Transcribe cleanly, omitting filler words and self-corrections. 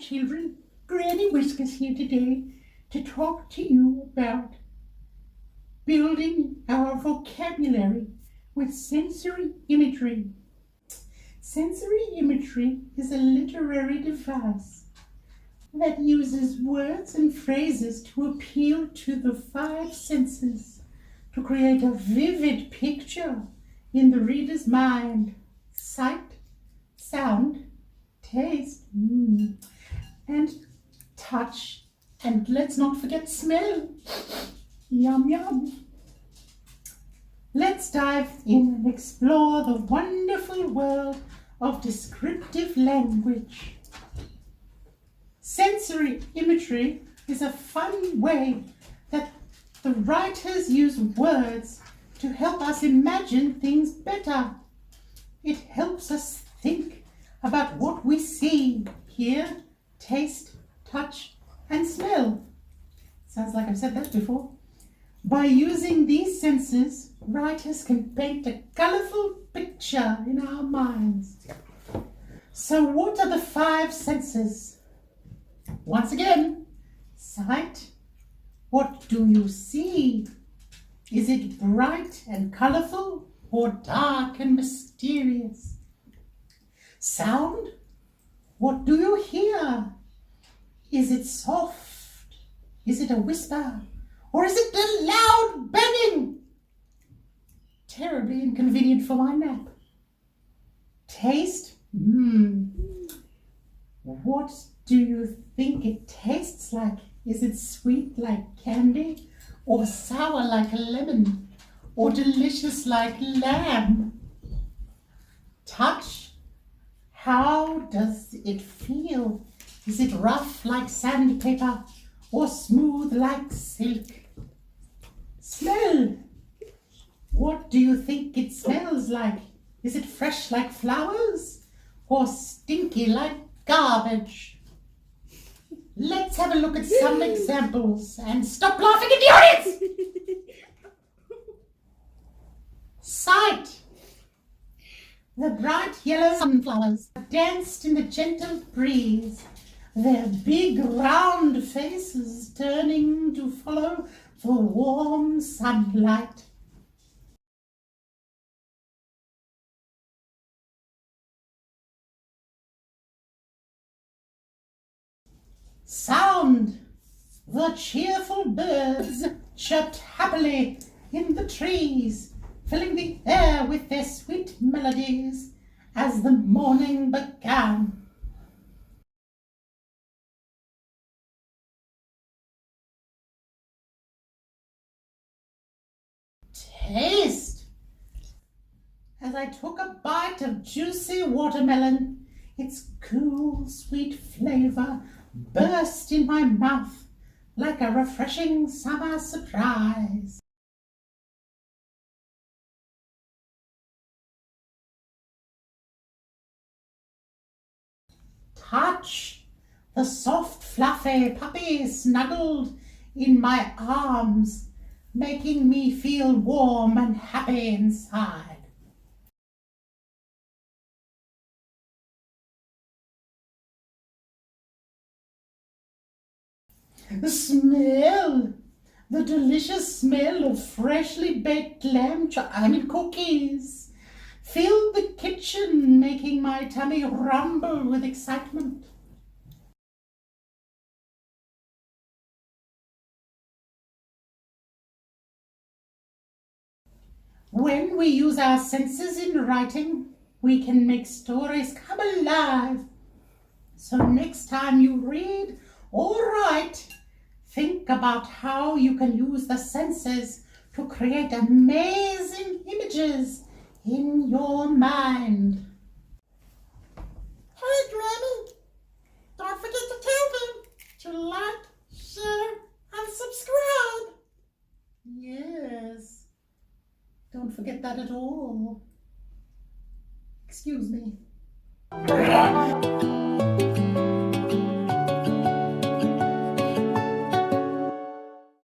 children, Granny Whiskers here today to talk to you about building our vocabulary with sensory imagery. Sensory imagery is a literary device that uses words and phrases to appeal to the five senses to create a vivid picture in the reader's mind. Sight, sound, taste, and touch, and let's not forget smell. Yum, yum. Let's dive in and explore the wonderful world of descriptive language. Sensory imagery is a fun way that the writers use words to help us imagine things better. It helps us think about what we see, hear, taste, touch, and smell. Sounds like I've said that before. By using these senses, writers can paint a colourful picture in our minds. So what are the five senses? Once again, sight. What do you see? Is it bright and colourful or dark and mysterious? Sound. What do you hear? Is it soft? Is it a whisper? Or is it a loud banging? Terribly inconvenient for my nap. Taste. What do you think it tastes like? Is it sweet like candy? Or sour like a lemon? Or delicious like lamb? Touch. How does it feel? Is it rough like sandpaper or smooth like silk? Smell. What do you think it smells like? Is it fresh like flowers or stinky like garbage? Let's have a look at some examples and stop laughing at the audience. Sight. The bright yellow sunflowers danced in the gentle breeze, their big round faces turning to follow the warm sunlight. Sound. The cheerful birds chirped happily in the trees, filling the air with their sweet melodies as the morning began. Taste. As I took a bite of juicy watermelon, its cool, sweet flavor burst in my mouth like a refreshing summer surprise. Touch. The soft, fluffy puppy snuggled in my arms, making me feel warm and happy inside. The smell. The delicious smell of freshly baked cookies filled the kitchen, making my tummy rumble with excitement. When we use our senses in writing, we can make stories come alive. So next time you read or write, think about how you can use the senses to create amazing images in your mind. Hey, Granny! Don't forget to tell them to like, share, and subscribe. Yes. Don't forget that at all. Excuse me.